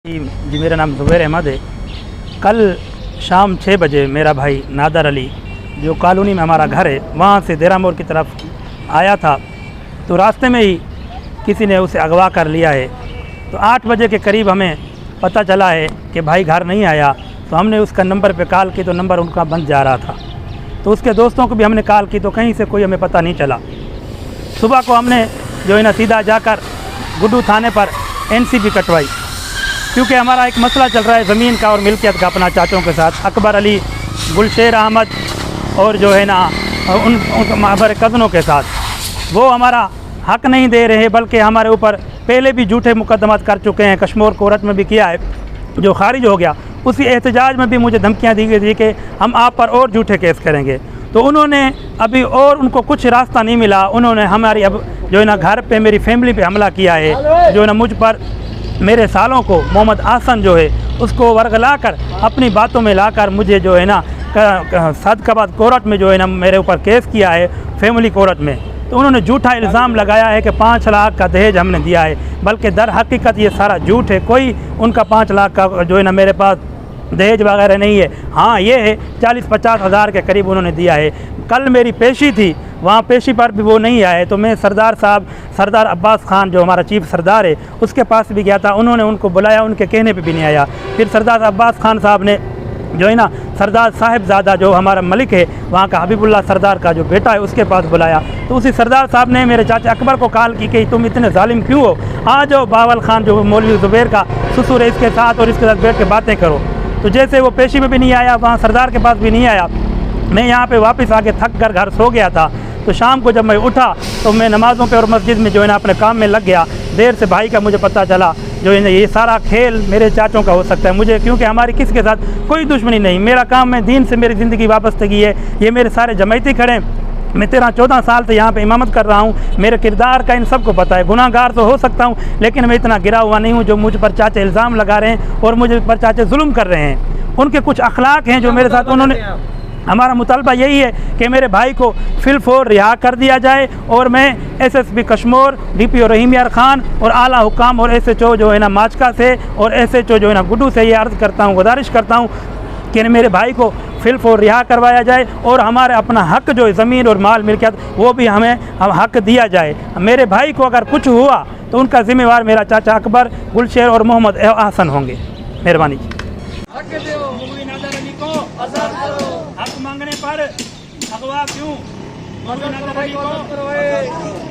जी मेरा नाम ज़ुबैर अहमद है। कल शाम 6 बजे मेरा भाई नादर अली जो कॉलोनी में हमारा घर है वहाँ से देरा मोड़ की तरफ आया था, तो रास्ते में ही किसी ने उसे अगवा कर लिया है। तो 8 बजे के करीब हमें पता चला है कि भाई घर नहीं आया, तो हमने उसका नंबर पे कॉल की तो नंबर उनका बंद जा रहा था। तो उसके दोस्तों को भी हमने कॉल की तो कहीं से कोई हमें पता नहीं चला। सुबह को हमने जो है ना सीधा जाकर गुड्डू थाने पर NC भी कटवाई, क्योंकि हमारा एक मसला चल रहा है ज़मीन का और मिल्कियत का अपना चाचों के साथ, अकबर अली, गुलशेर अहमद और जो है ना उन हमारे कज़नों के साथ। वो हमारा हक नहीं दे रहे, बल्कि हमारे ऊपर पहले भी झूठे मुकदमात कर चुके हैं। कश्मीर कोर्ट में भी किया है जो खारिज हो गया। उसी एहतजाज में भी मुझे धमकियाँ दी गई थी कि हम आप पर और झूठे केस करेंगे। तो उन्होंने अभी और उनको कुछ रास्ता नहीं मिला, उन्होंने हमारी अब जो है ना घर पे मेरी फैमिली पे हमला किया है। जो है ना मुझ पर मेरे सालों को मोहम्मद आसन जो है उसको वर्गला कर अपनी बातों में लाकर मुझे जो है ना सदकाबाद कोर्ट में जो है ना मेरे ऊपर केस किया है, फैमिली कोर्ट में। तो उन्होंने झूठा इल्ज़ाम लगाया है कि 5 लाख का दहेज हमने दिया है, बल्कि दर हकीकत ये सारा झूठ है। कोई उनका 5 लाख का जो है ना मेरे पास दहेज वगैरह नहीं है। हाँ, ये है 40-50 हज़ार के करीब उन्होंने दिया है। कल मेरी पेशी थी, वहाँ पेशी पर भी वो नहीं आए, तो मैं सरदार अब्बास खान जो हमारा चीफ सरदार है उसके पास भी गया था। उन्होंने उनको बुलाया, उनके कहने पे भी नहीं आया। फिर सरदार अब्बास खान साहब ने जो है ना सरदार साहिबजादा जो हमारा मलिक है वहाँ का हबीबुल्लाह सरदार का जो बेटा है उसके पास बुलाया। तो उसी सरदार साहब ने मेरे चाचा अकबर को कॉल की कि तुम इतने जालिम क्यों हो, आ जाओ बावल खान जो मौलवी ज़ुबैर का ससुर है इसके साथ और इसके साथ बैठ के बातें करो। तो जैसे वो पेशी में भी नहीं आया, वहाँ सरदार के पास भी नहीं आया, मैं यहाँ पे वापस आके थक कर घर सो गया था। तो शाम को जब मैं उठा तो मैं नमाज़ों पे और मस्जिद में जो है ना अपने काम में लग गया। देर से भाई का मुझे पता चला जो है ना ये सारा खेल मेरे चाचों का हो सकता है मुझे, क्योंकि हमारी किसी के साथ कोई दुश्मनी नहीं। मेरा काम में दीन से मेरी ज़िंदगी वाबस्तगी है। ये मेरे सारे जमायती खड़े हैं। मैं 13-14 साल से यहाँ पे इमामत कर रहा हूँ। मेरे किरदार का इन सबको पता है। गुनाहगार तो हो सकता हूँ, लेकिन मैं इतना गिरा हुआ नहीं हूँ जो मुझ पर चाचे इल्ज़ाम लगा रहे हैं और मुझे पर चाचे जुल्म कर रहे हैं। उनके कुछ अखलाक हैं जो मेरे साथ उन्होंने। हमारा मुतालबा यही है कि मेरे भाई को फिलफोर रिहा कर दिया जाए और मैं SSP कश्मीर, DPO रहीम यार खान और आला हुकाम और SHO जो है ना माचका से और SHO जो है ना गुड्डू से ये अर्ज़ करता हूँ, गुजारिश करता हूँ कि मेरे भाई को फिलफोर रिहा करवाया जाए और हमारे अपना हक जो है ज़मीन और माल मिल्कियत वो भी हमें हक दिया जाए। मेरे भाई को अगर कुछ हुआ तो उनका ज़िम्मेवार मेरा चाचा अकबर, गुलशेर और मोहम्मद आसन होंगे। मेहरबानी। हक मांगने पर अगवा क्यों?